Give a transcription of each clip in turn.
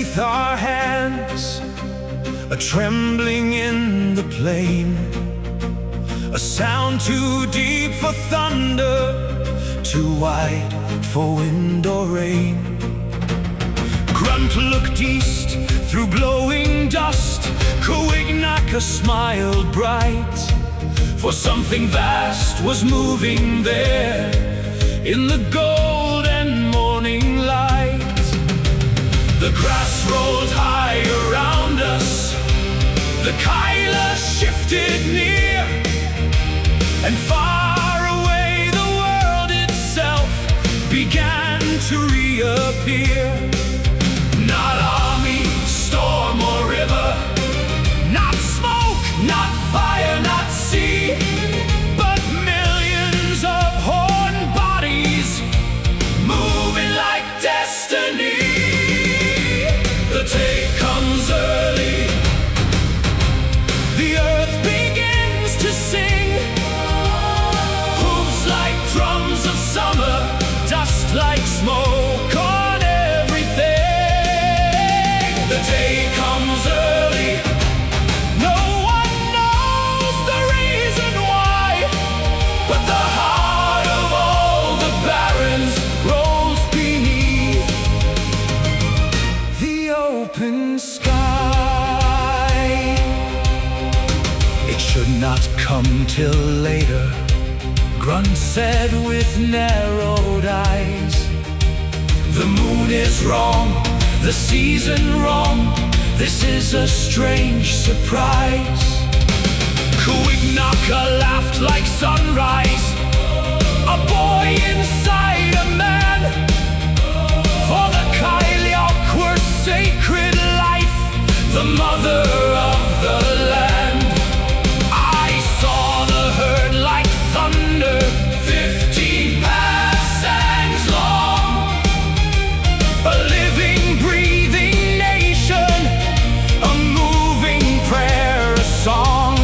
beneath our hands, a trembling in the plain, a sound too deep for thunder, too wide for wind or rain. Grunt looked east through blowing dust. Kuignaka smiled bright, for something vast was moving there in the golden morning light. The grass rolled high around us, the Kyla shifted near, and far away the world itself began to reappear. Not army, storm or river, not smoke, not fire, not sea, but millions of horned bodies moving like destiny. The day comes early, the earth begins to sing. Hooves like drums of summer, dust like smoke on everything. The day comes early, no one knows the reason why, but the heart of all the barons rolls beneath the open sky. It should not come till later, Grunt said with narrowed eyes. The moon is wrong, the season wrong, this is a strange surprise. Kuignaka laughed like sunrise, a boy inside a man. For the Kyliok were sacred life, the mother of the land. I saw the herd like thunder, 50 parasangs long, a living, breathing nation, a moving prayer, a song.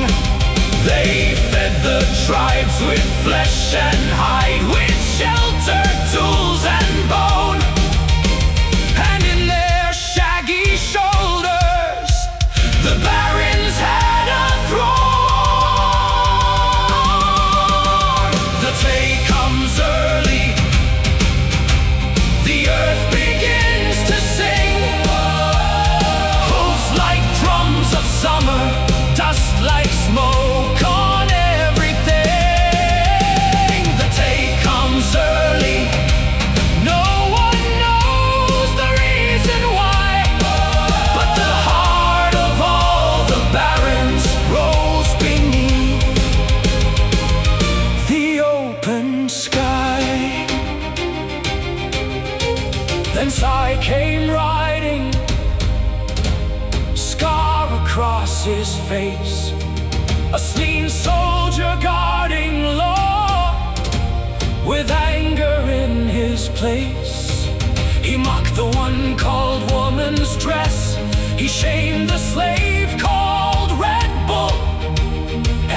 They fed the tribes with flesh and hide, with shelter, tools and bone, and in their shaggy shoulders the barons had a throne. The day comes early, the earth begins to sing. Hooves like drums of summer, dust like smoke on everything. The day comes early, no one knows the reason why, but the heart of all the barons rolls beneath the open sky. Then Sai came riding, scar across his face, a slain soldier guarding law, with anger in his place. He mocked the one called woman's dress, he shamed the slave called Red Bull.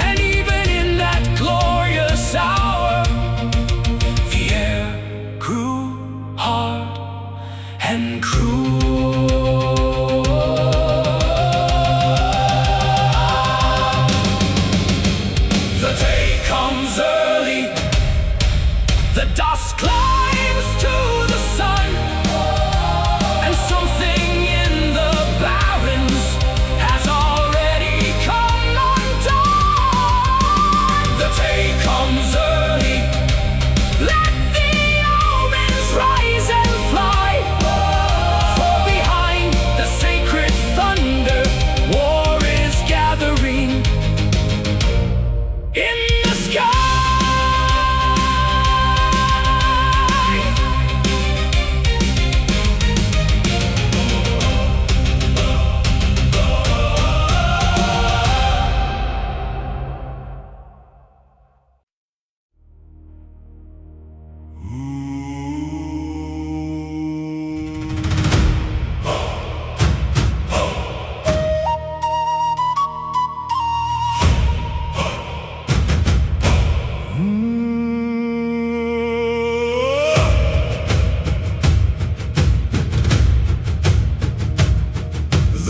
And even in that glorious hour, the air grew hard and cruel. The day comes early, the dust climbs to the sun, and something in the barren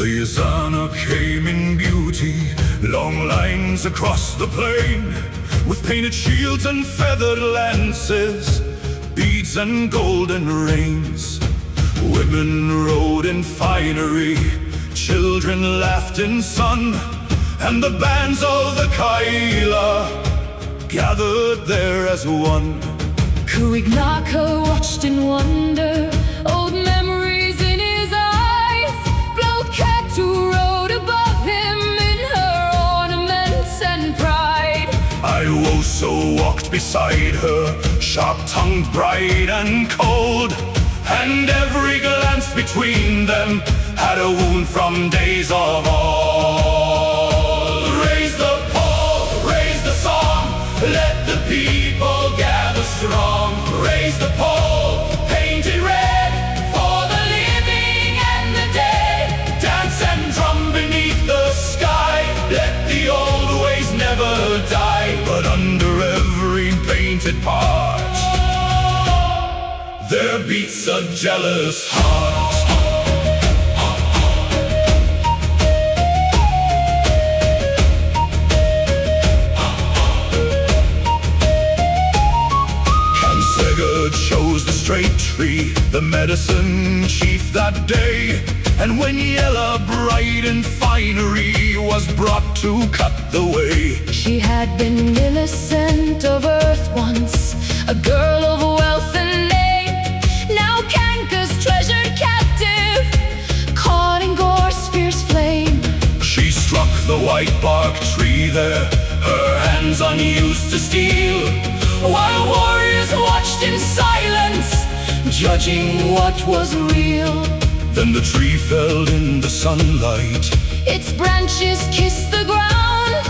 The Yazana came in beauty, long lines across the plain, with painted shields and feathered lances, beads and golden reins. Women rode in finery, children laughed in sun, and the bands of the Kaila gathered there as one. Kuignaka watched in wonder, old memories in his eyes. Blokatu rode above him in her ornaments and pride. Iwoso walked beside her, sharp-tongued, bright and cold, and every glance between them had a wound from days of old. Raise the pole, raise the song, let the people gather strong. Raise the pole, paint it red, for the living and the dead. Dance and drum beneath the sky, let the old ways never die. But under every painted part, there beats a jealous heart. Chose the straight tree, the medicine chief that day. And when Yella, bright in finery, was brought to cut the way, she had been innocent of earth once, a girl of wealth and name. Now Kanka's treasured captive, caught in Gor's fierce flame. She struck the white bark tree there, her hands unused to steel, while warriors watched in silence, judging what was real. Then the tree fell in the sunlight, its branches kissed the ground,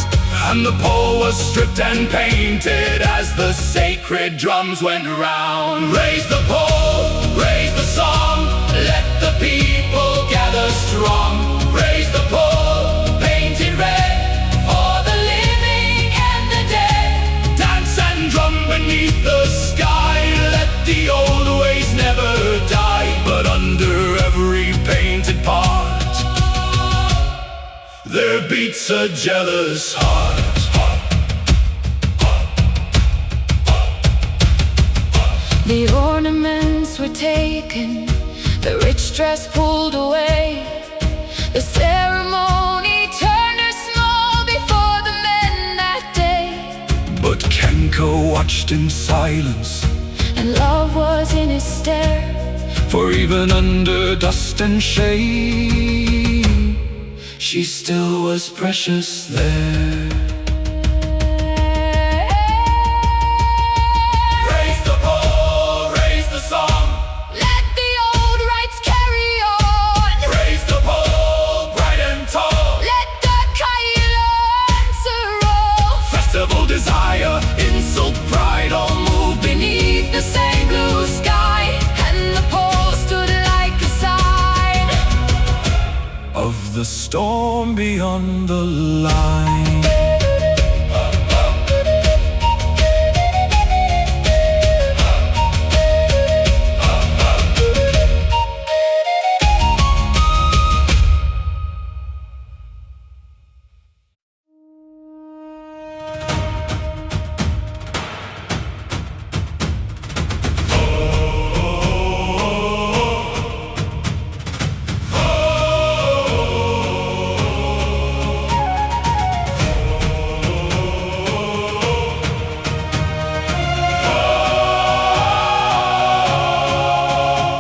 and the pole was stripped and painted as the sacred drums went round. Raise the pole, raise the song, let the people gather strong. Raise the pole, paint it red, for the living and the dead. Dance and drum beneath the sky, let the old ways never die. But under every painted part, there beats a jealous heart. The ornaments were taken, the rich dress pulled away. The ceremony turned her small before the men that day. But Kanka watched in silence, and love was in his stare. For even under dust and shame, she still was precious there. Raise the pole, raise the song, let the old rights carry on. raise the pole, bright and tall, Let the Kaila answer roll. festival desire, insult, pride, all move Beneath the same blue sky, and the pole stood like a sign of the storm beyond the line.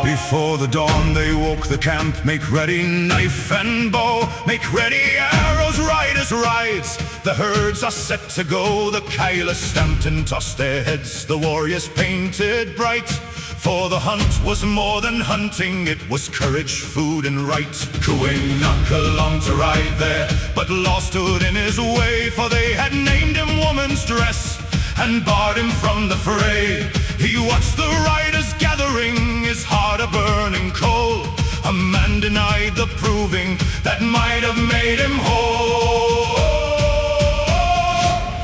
Before the dawn they woke the camp, make ready knife and bow, make ready arrows, riders rides. The herds are set to go, the Kaila stamped and tossed their heads, the warriors painted bright. For the hunt was more than hunting, it was courage, food and right. Kuinaka longed to ride there, but law stood in his way, for they had named him woman's dress and barred him from the fray. He watched the riders gathering, his heart a burning coal. A man denied the proving that might have made him whole.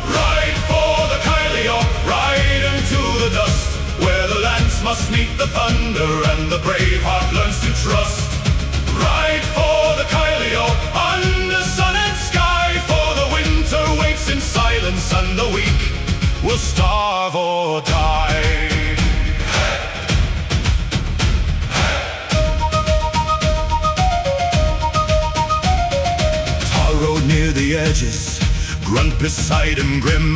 Ride for the Kaila, ride into the dust, where the lance must meet the thunder and the brave heart learns to trust. Ride for the Kaila, the edges, grunt beside him grim.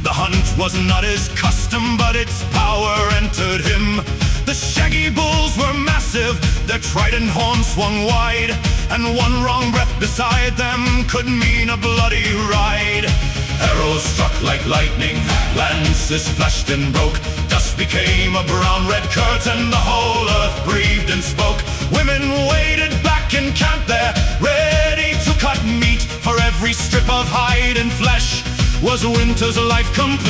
The hunt was not his custom, but its power entered him. The shaggy bulls were massive, their trident horns swung wide, and one wrong breath beside them could mean a bloody ride. Arrows struck like lightning, lances flashed and broke. Dust became a brown-red curtain, the whole earth breathed and spoke. Women waited back in camp there, ready to cut meat, for every strip of hide and flesh was winter's life complete.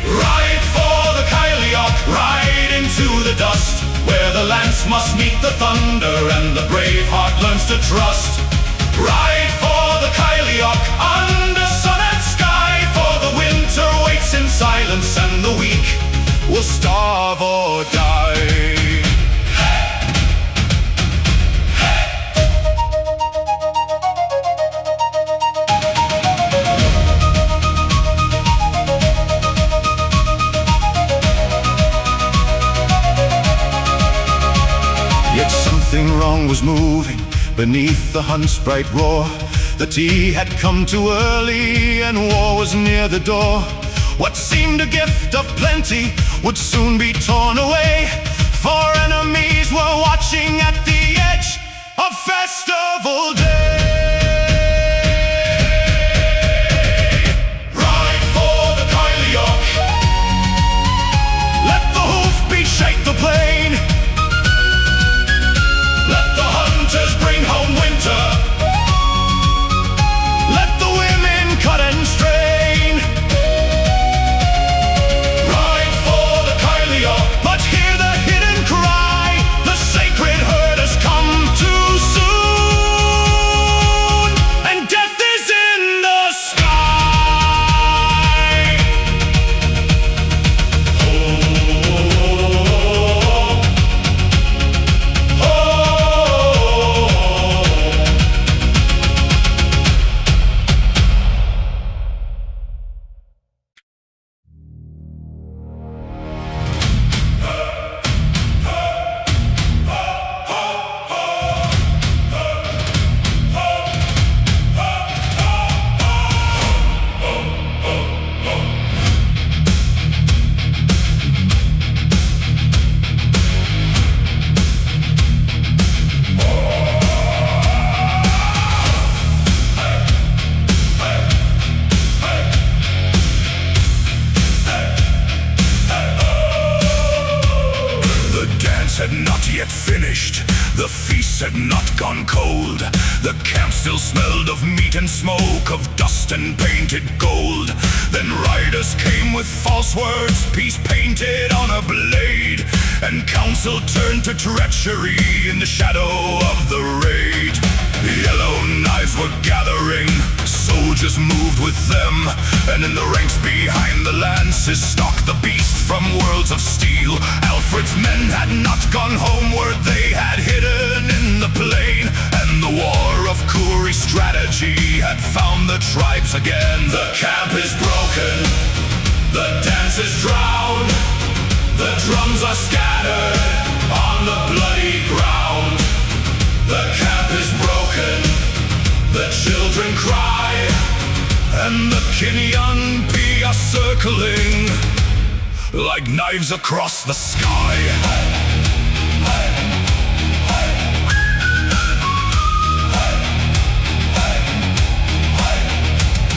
Ride for the Kyliok, ride into the dust, where the lance must meet the thunder and the brave heart learns to trust. Ride for the Kyliok, under sun and sky, for the winter waits in silence and the weak will starve or die. Yet something wrong was moving beneath the hunt's bright roar. The tea had come too early and war was near the door. What seemed a gift of plenty would soon be torn away, for enemies were watching at the edge of festival day. Ride for the Kyliok, let the hoofbeat shake the plain. Let the hunters bring home winter, let the women cut and strain. Ride for the Kyliok, but hear the hidden cry, the sacred herd has come too soon, and death is in the sky. Oh, oh, oh. Had not yet finished, the feast had not gone cold. The camp still smelled of meat and smoke, of dust and painted gold. Then riders came with false words, peace painted on a blade, and counsel turned to treachery in the shadow of the raid. Yellow knives were gathering, soldiers moved with them, and in the ranks behind the lances stalked the beast from worlds of steel. Alfred's men had not gone homeward, they had hidden in the plain, and the war of Kuri strategy had found the tribes again. The camp is broken, the dance is drowned, the drums are scattered on the bloody ground. The camp is broken, the children cry, and the Kinyanpi are circling like knives across the sky.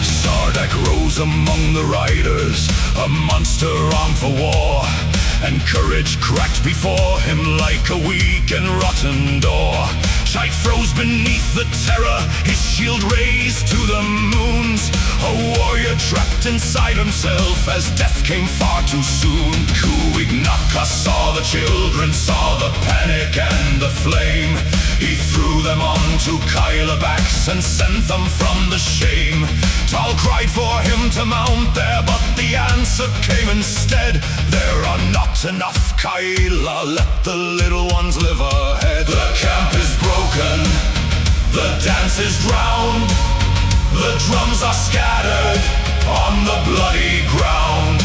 Sardak rose among the riders, a monster armed for war, and courage cracked before him like a weak and rotten door. Shite froze beneath the terror, his shield raised to the moons, a warrior trapped inside himself as death came far too soon. Kuignaka saw the children, saw the panic and the flame. He threw them onto Kylabaks and sent them from the shame. Tal cried for him to mount there, but the answer came instead. There are not enough Kyla, let the little ones live ahead. The camp is broken, the dance is drowned, the drums are scattered on the bloody ground.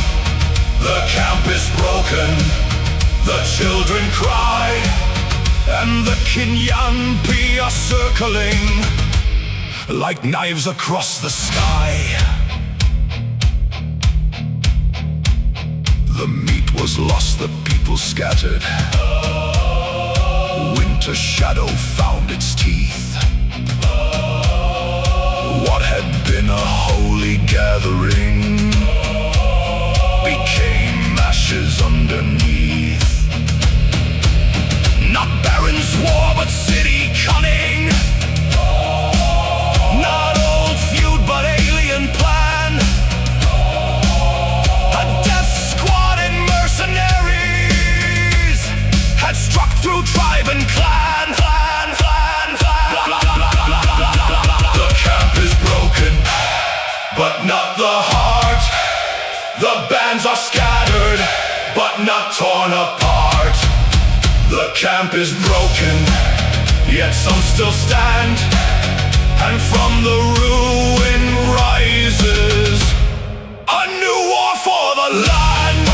The camp is broken, the children cry, and the Kinyanpi are circling like knives across the sky. The meat was lost, the people scattered. Winter shadow found its teeth. What had been a holy gathering became ashes underneath. Not Baron's war, but city cunning. Not old feud, but alien plan. A death squad and mercenaries had struck through tribe and clan. The camp is broken, but not the heart. The bands are scattered, but not torn apart. The camp is broken, yet some still stand, and from the ruin rises a new war for the land.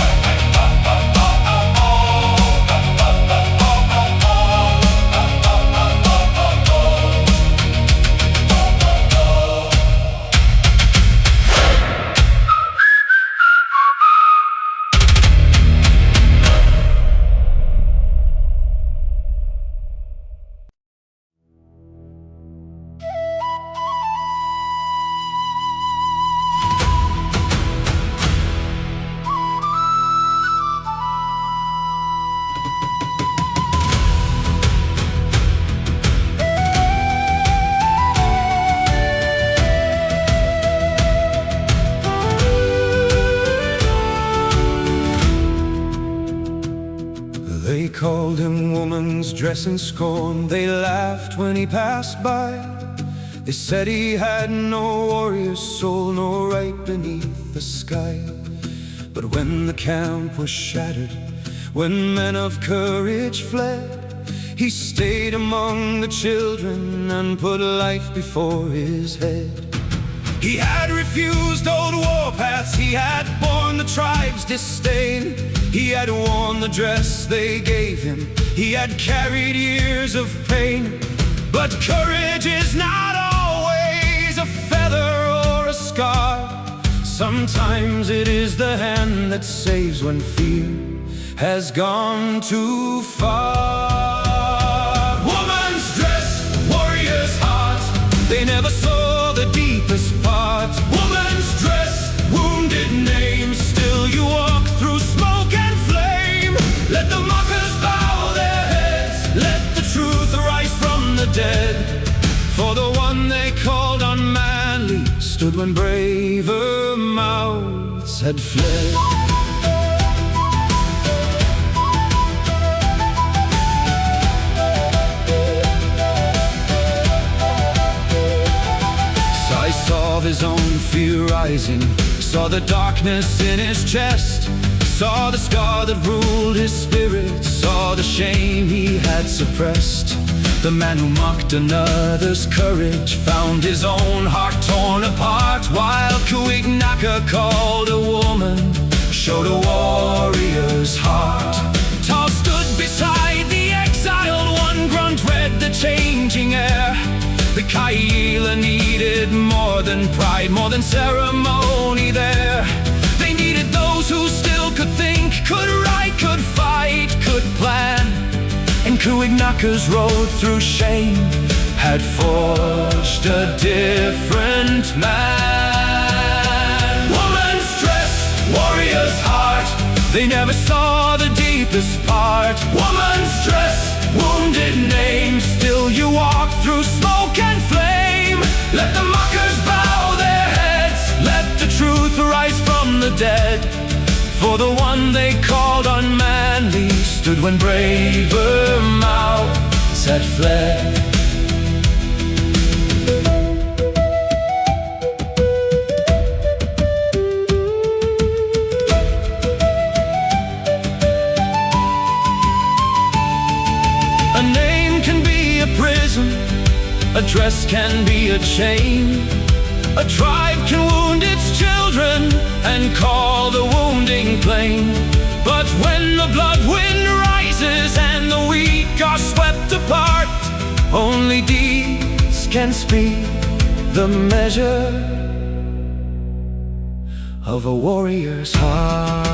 They called him woman's dress in scorn. They laughed when he passed by. They said he had no warrior's soul, no right beneath the sky. But when the camp was shattered, when men of courage fled, he stayed among the children and put life before his head. He had refused old warpaths, he had borne the tribe's disdain. He had worn the dress they gave him, he had carried years of pain. But courage is not always a feather or a scar. Sometimes it is the hand that saves when fear has gone too far. Woman's dress, warrior's heart, they never saw the deepest part. Woman's dress, wounded name, still you walk through smoke and flame. Let the mockers bow their heads, let the truth rise from the dead. For the one they called unmanly stood when braver mouths had fled. Saw his own fear rising, saw the darkness in his chest, saw the scar that ruled his spirit, saw the shame he had suppressed. The man who mocked another's courage found his own heart torn apart, while Kuignaka called a woman, showed a warrior's heart. Tall stood beside the exiled one, grunt read the changing air. The Kaila needed more than pride, more than ceremony there. They needed those who still could think, could write, could fight, could plan. And Kuignaka's road through shame had forged a different man. Woman's dress, warrior's heart, they never saw the deepest part. Woman's dress, wounded name, still you walk through smoke and flame. Let the mockers bow their heads, let the truth rise from the dead. For the one they called unmanly stood when braver mouths had fled. A name can be a prison, a dress can be a chain. A tribe can wound its children and call the wounding plain. But when the blood wind rises rises and the weak are swept apart. Only deeds can speak the measure of a warrior's heart.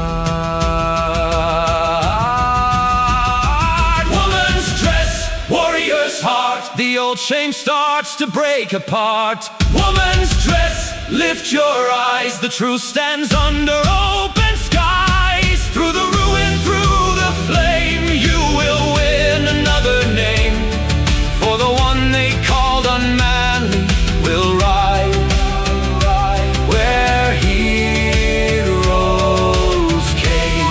Woman's dress, warrior's heart. The old shame starts to break apart. Woman's dress, lift your eyes. The truth stands under open skies. Through the ruin, through the flame, you will win another name. For the one they called unmanly will rise where heroes came.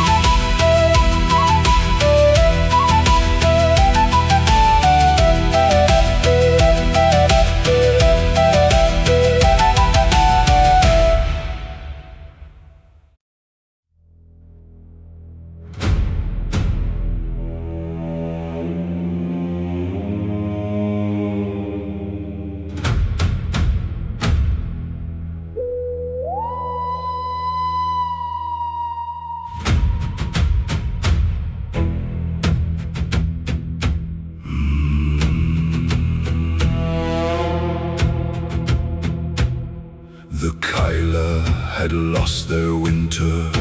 The Kyla had lost their winter,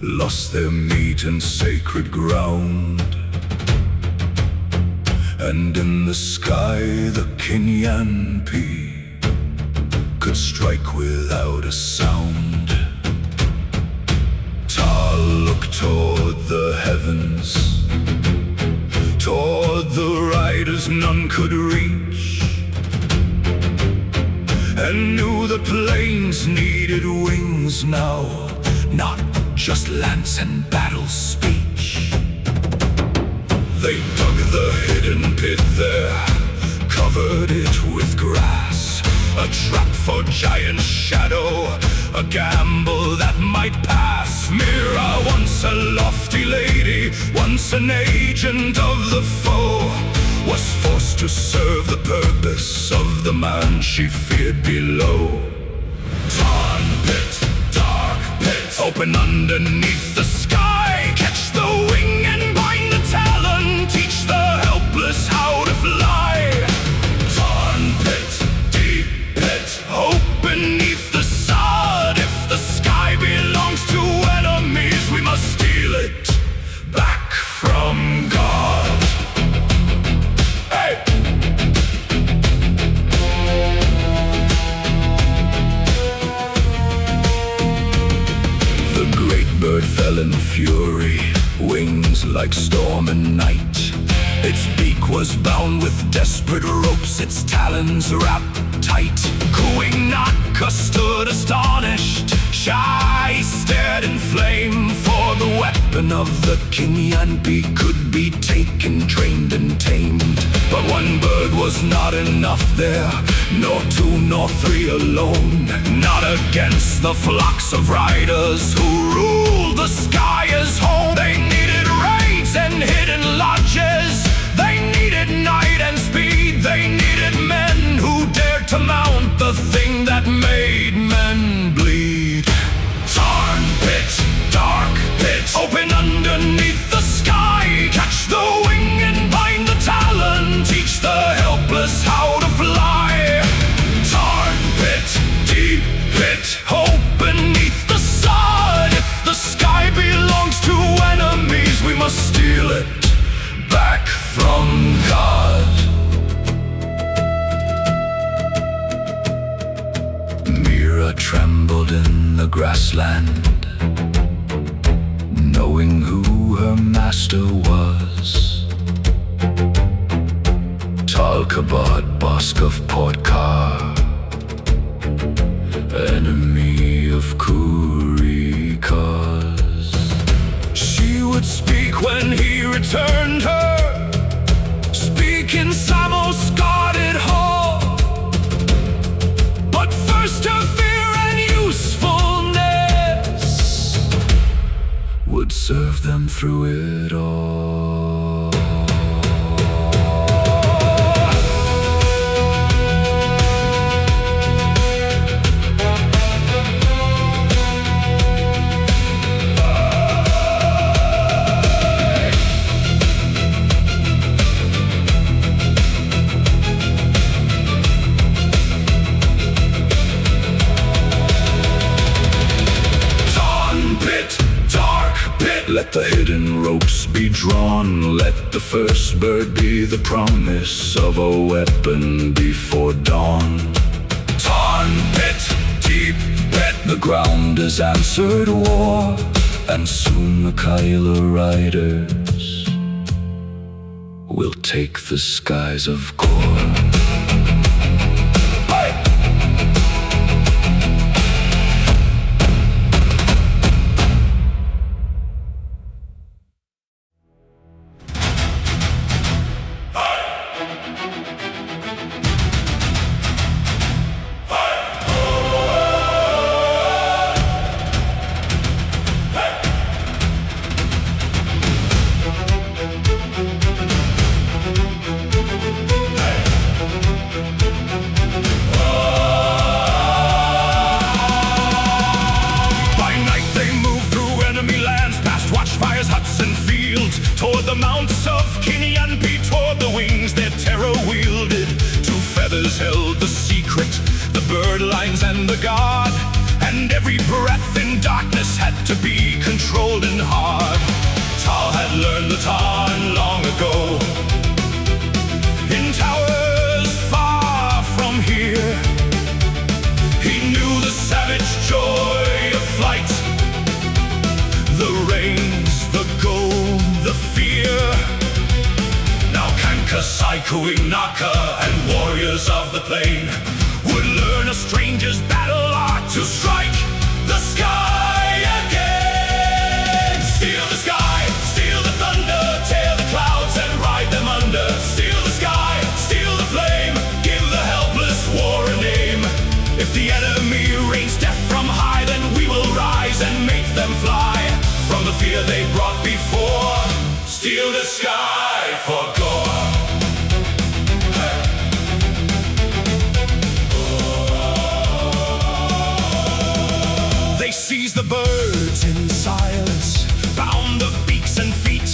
lost their meat and sacred ground. And in the sky the Kinyanpi could strike without a sound. Tal looked toward the heavens, toward the riders none could reach, and knew the plains needed wings now, not just lance and battle speech. They dug the hidden pit there, covered it with grass, a trap for giant shadow, a gamble that might pass. Mira, once a lofty lady, once an agent of the foe, was forced to serve the purpose of the man she feared below. Torn pit, dark pit, open underneath the sky. Catch the wing and bind the talon, teach the helpless how to fly. Torn pit, deep pit, hope beneath the sod. If the sky belongs to enemies, we must steal it back from God. Bird fell in fury, wings like storm and night. Its beak was bound with desperate ropes, its talons wrapped tight. Cooing Naka stood astonished, shy stared in flame. For the weapon of the Kinyanpi could be taken, trained and tamed. But one bird was not enough there, nor two nor three alone. Not against the flocks of riders who ruled the sky as home. They needed raids and hidden lodges, they needed night and speed. They needed men who dared to mount the thing that made men bleed. Torn pit, dark pit, open underneath the sky. Catch the wing and bind the talon, teach the helpless how to fly. Torn pit, deep pit, hope beneath the sod. If the sky belongs to enemies, we must steal it back from God. Mira trembled in the grassland, knowing who her master was. Talcabad, Bosk of Portkar, enemy of Kurikas. She would speak when he returned her, speak in Samos guarded hall. But first her fear and usefulness would serve them through it all. Let the first bird be the promise of a weapon before dawn. Tarn pit, deep bet, the ground has answered war, and soon the Kyla riders will take the skies of Gor. Toward the mounts of Kinyanpi, toward the wings their terror wielded. Two feathers held the secret, the bird lines and the guard, and every breath in darkness had to be controlled and hard. Tal had learned the Tarn long ago, in towers far from here. He knew the savage joy of flight, the rains, the gold, the fear. Now Kanka, Saikuing, Naka, and warriors of the plain would learn a stranger's battle art to strike the sky again. Steal the sky, steal the thunder, tear the clouds and ride them under. Steal the sky, steal the flame, give the helpless war a name. If the enemy rains death from high, then we will rise and make them fly from the fear they brought before. Steal the sky for Gor. Hey. They seized the birds in silence, bound the beaks and feet,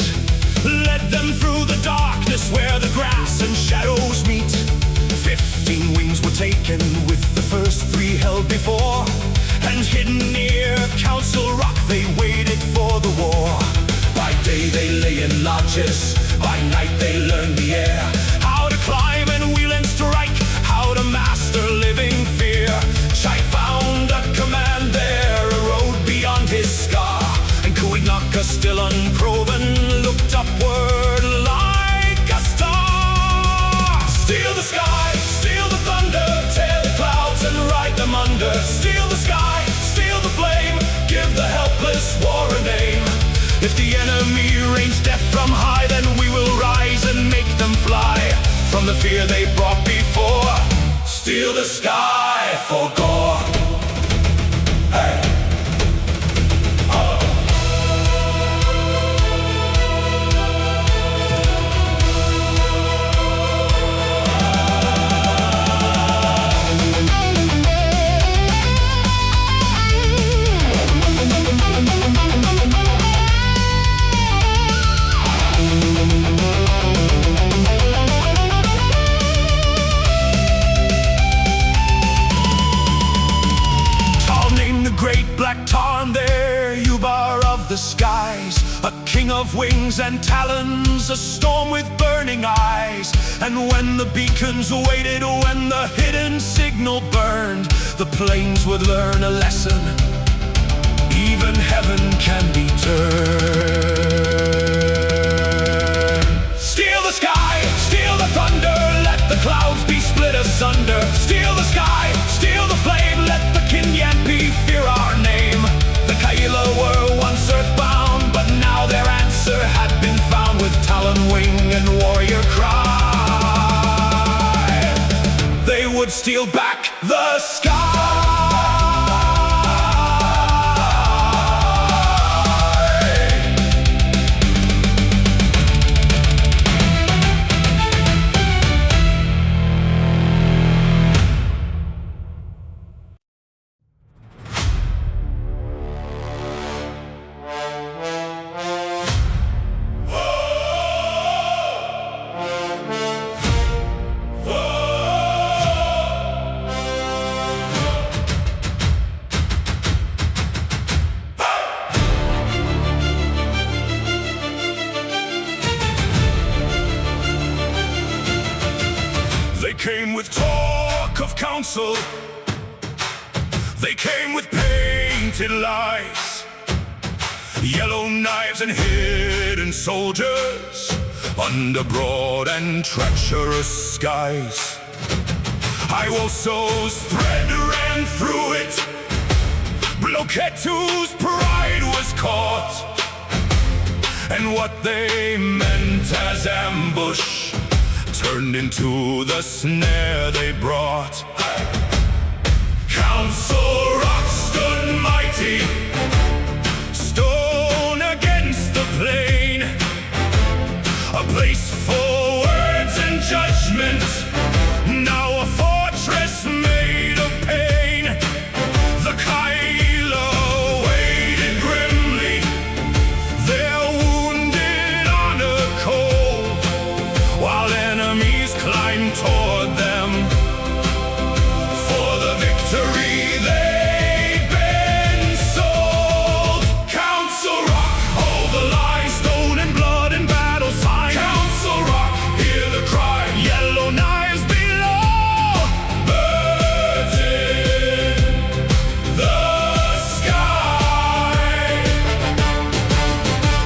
led them through the darkness where the grass and shadows meet. 15 wings were taken with the first 3 held before, and hidden near Council Rock they waited for the war. By day they lay in lodges, by night they learned the air, how to climb and wheel and strike, how to master living fear. Chai found a command there, a road beyond his scar, and Kuignaka, still unproven, looked upward like a star. Steal the sky, steal the thunder, tear the clouds and ride them under. Steal the sky, steal the flame, give the helpless war a name. If the enemy rains death from high, then we will rise and make them fly from the fear they brought before. Steal the sky for Gor. Hey. Black Tarn there, Ubar of the skies, a king of wings and talons, a storm with burning eyes. And when the beacons waited, when the hidden signal burned, the plains would learn a lesson. Even heaven can be turned. Steal the sky, steal the thunder, let the clouds be split asunder. Steal the sky, steal the flame, let the Kinyanpi fear our name. The Kyla were once earthbound, but now their answer had been found with talon wing and warrior cry. They would steal back the sky. came with talk of counsel. They came with painted lies, yellow knives and hidden soldiers under broad and treacherous skies. Iwoso's thread ran through it. Bloketu's pride was caught, and what they meant as ambush turned into the snare they brought. Council Rock stood mighty, stone against the plain, a place for words and judgment, now a fortress made of pain. The Kyla waited grimly, their wounded honor cold, while enemies climbed toward them for the victory they'd been sold. Council Rock, hold the line, stone and blood and battle sign. Council Rock, hear the cry, yellow knives below, birds in the sky.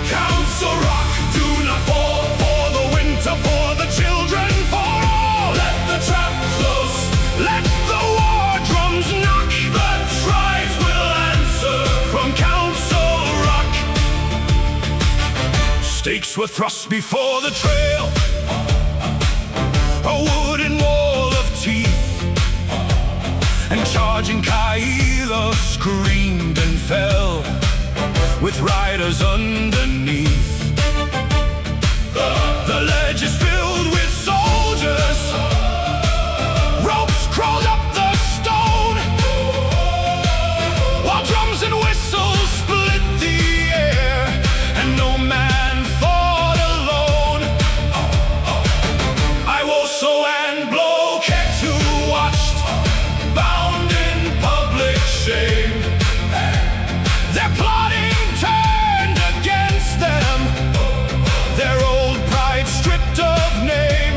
Council Rock, do not fall, for the winter, for the children, for all. Let the trap close, let the war drums knock. The tribes will answer from Council Rock. Stakes were thrust before the trail, a wooden wall of teeth, and charging Kyla screamed and fell with riders underneath. The ledge is filled with soldiers, ropes crawled up the stone, while drums and whistles split the air, and no man fought alone. Iwoso and Bloketu watched, bound in public shame. Their plotting turned against them, their old pride stripped of name.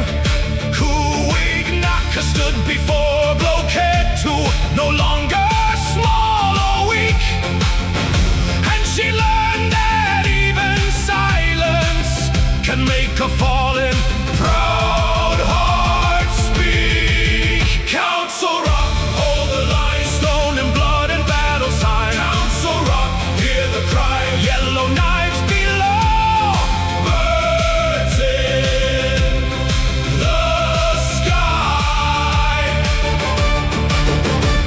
Kuignaka stood before Bloketu, no longer small or weak, and she learned that even silence can make a fallen proud heart speak. Council Rock, hold the line, stone and blood and battle sign. Council Rock, hear the cry, yellow knives below, birds in the sky.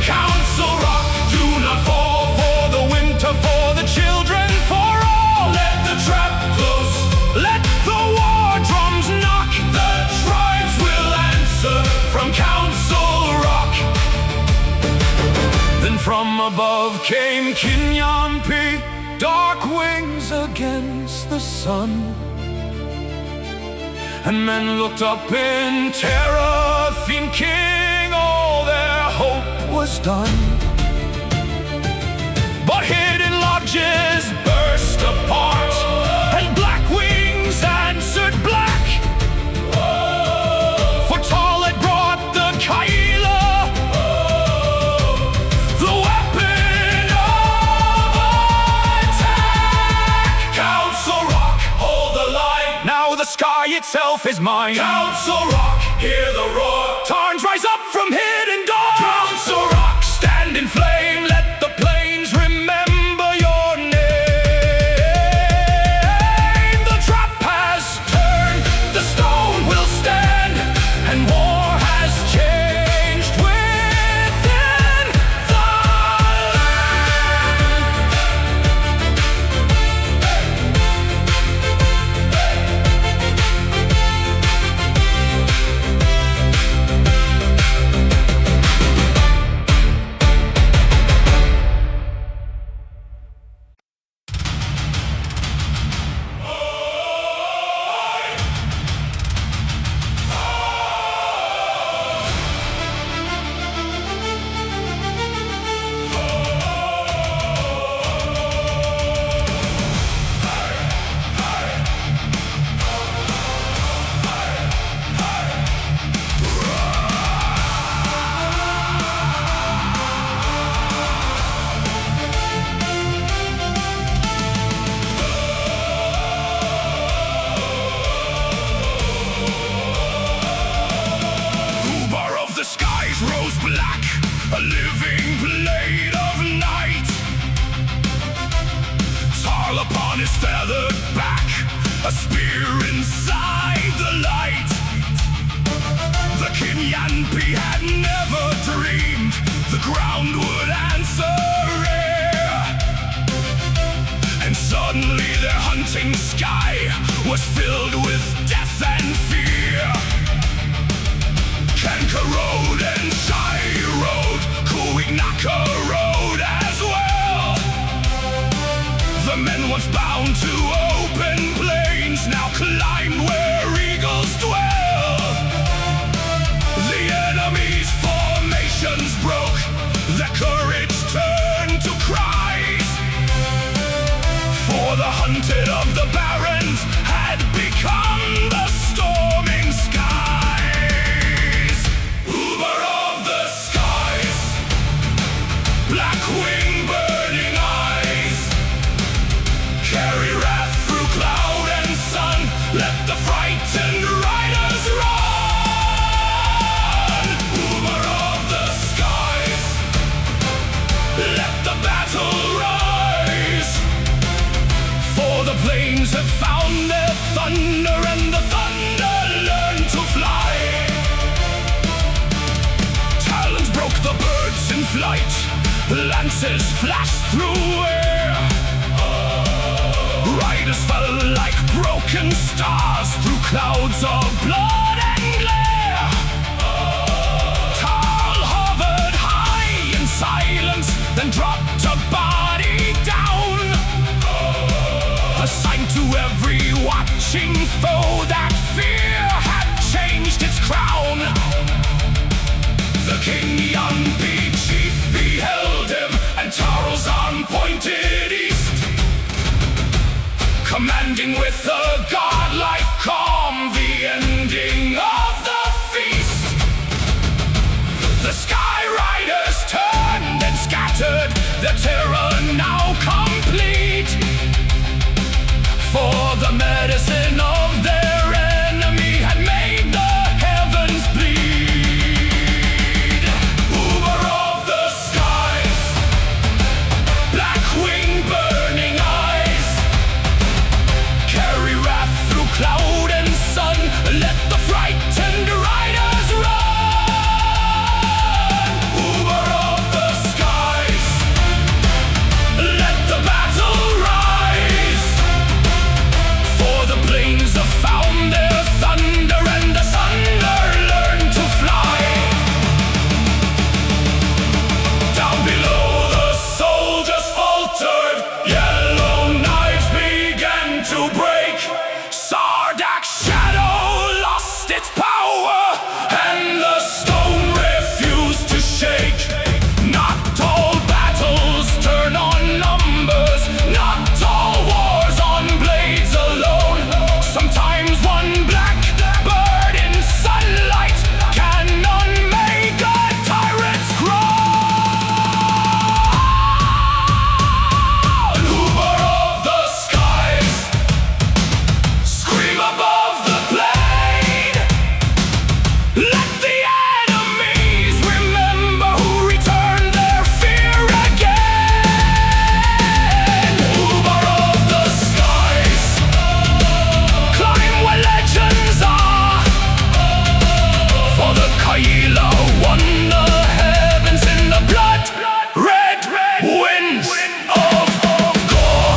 Council Rock, do not fall, for the winter, for the children, for all. Let the trap close, let the war drums knock. The tribes will answer from Council Rock. Then from above came Kinyampi, dark wings against the sun, and men looked up in terror, thinking all their hope was done. But hidden lodges burst apart, and black wings answered black, for Tall had brought the Kyla, the weapon of attack. Council Rock, hold the line, now the sky itself is mine. Council Rock, hear the roar, Tarns rise up from hidden doors. Council Rock, stand in flame, let the plains remember your name. The trap has turned, the stone will stand, and war has changed within the land. a living blade of night. Tall upon his feathered back, a spear inside the light. The Kinyanpi had never dreamed the ground would answer air. And suddenly their hunting sky was filled with death and fear. Kanka Road and Shai Road, Kuignaka Road as well. The men once bound to open plains now climbed where eagles dwell. The enemy's formations broke, their courage turned to cries. For the hunted of the barrens had become the storming skies. Uber of the skies, black wing burning eyes, carry wrath through cloud and sun, let the frightened riders run. Uber of the skies, let the battle rise. For the plains have found their thunder, and the thunder learned to fly. Talons broke the birds in flight, lances flashed through air. Riders fell like broken stars through clouds of blood and glare. Tal hovered high in silence, then dropped a body down, a sign to every watching foe that fear had changed its crown. The Kinyanpi chief beheld him, and Tarzan pointed east, commanding with a godlike calm the ending of the feast. The Sky Riders turned and scattered, their terror now complete. For the medicine of their enemy had made the heavens bleed. Uber of the skies, black wing burning eyes, carry wrath through cloud and sun, let the frightened riders run. Uber of the skies, let the battle rise. For the plains have found their thunder, and the thunder learned to fly. Down below the soldiers faltered, yellow knives began to break. Sardak's shadow lost its power, and the stone refused to shake. Not all battles turn on numbers, not all wars on blades alone. Sometimes one black bird in sunlight can unmake a tyrant's crown. Uber of the skies, scream above the blade. Let the enemies remember who returned their fear again. Uber of the skies, climb where legends are. For the Kaila won the heavens in the blood red winds of Gor.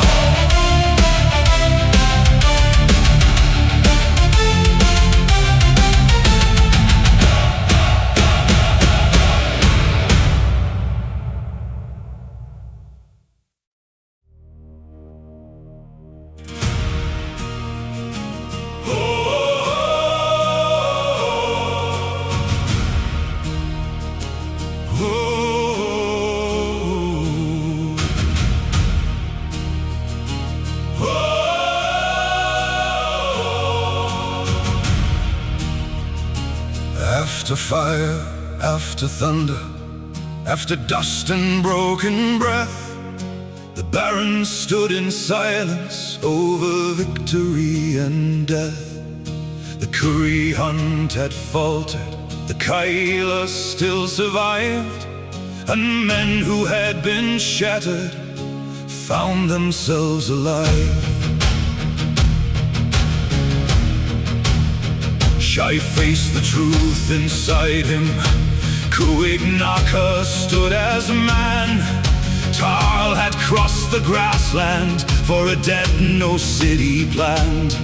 After fire, after thunder, after dust and broken breath, the barons stood in silence over victory and death. The Curry hunt had faltered, the Kaila still survived, and men who had been shattered found themselves alive. Shai faced the truth inside him. Kuignaka stood as a man. Tarl had crossed the grassland for a debt no city planned.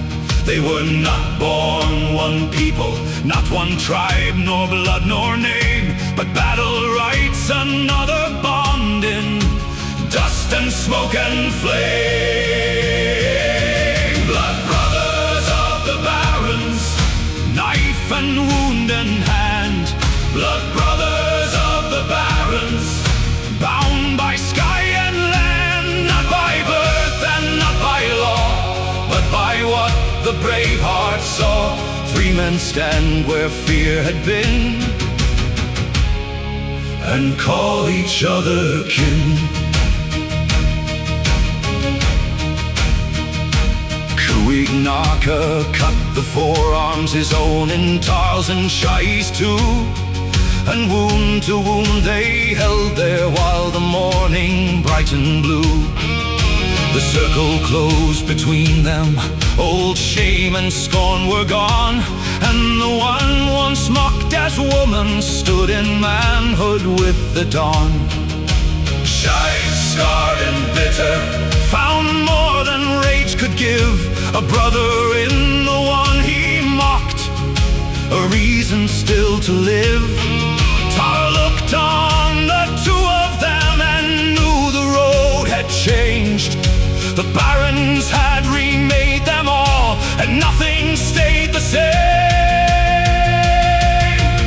They were not born one people, not one tribe, nor blood nor name, but battle rights, another bond in dust and smoke and flame. Blood brothers of the barons, knife and wound and hand. Blood brothers of the barons, bound by sky and land, not by birth and not by law, but by what the brave heart saw. Three men stand where fear had been, and call each other kin. Kuignaka cut the forearms, his own in Tarl's and Shai's too. And wound to wound they held there while the morning brightened blue. The circle closed between them, old shame and scorn were gone, and the one once mocked as woman stood in manhood with the dawn. Shai, scarred and bitter, found more than rage could give, a brother in the one he mocked, a reason still to live. Tar looked on the two of them and knew the road had changed. The barons had remade them all, and nothing stayed the same.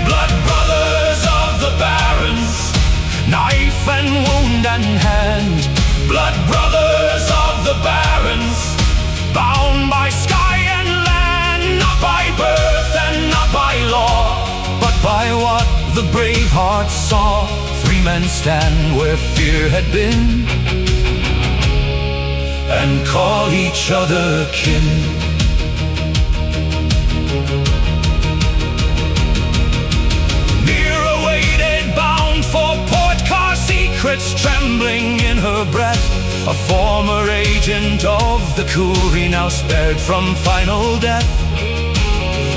Blood brothers of the barons, knife and wound and hand. Blood brothers of the barons, bound by sky and land, not by birth and not by law, but by what the brave heart saw. Three men stand where fear had been, and call each other kin. Mira waited, bound for port car, secrets trembling in her breath. A former agent of the Kuri, now spared from final death.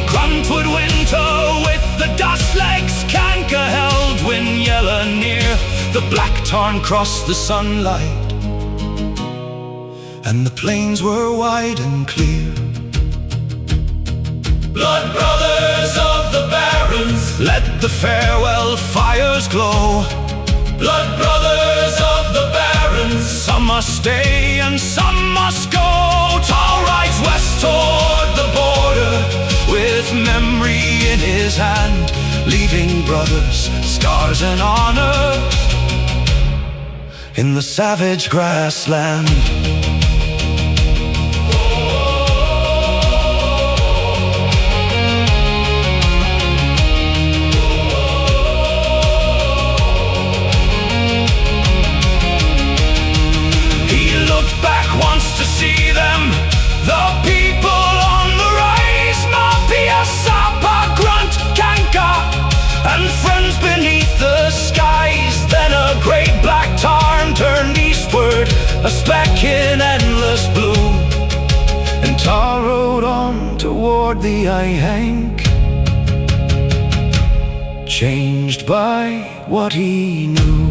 Gruntwood winter with the dust legs, Kanka held Winyella near. The black tarn crossed the sunlight, and the plains were wide and clear. Blood brothers of the barons, let the farewell fires glow. Blood brothers of the barons, some must stay and some must go. Tall rides west toward the border, with memory in his hand, leaving brothers, scars and honor in the savage grassland. Wants to see them, the people on the rise. Mapia, Sapa, Grunt, Kanka, and friends beneath the skies. Then a great black tarn turned eastward, a speck in endless blue, and Tar rode on toward the Ihank, changed by what he knew.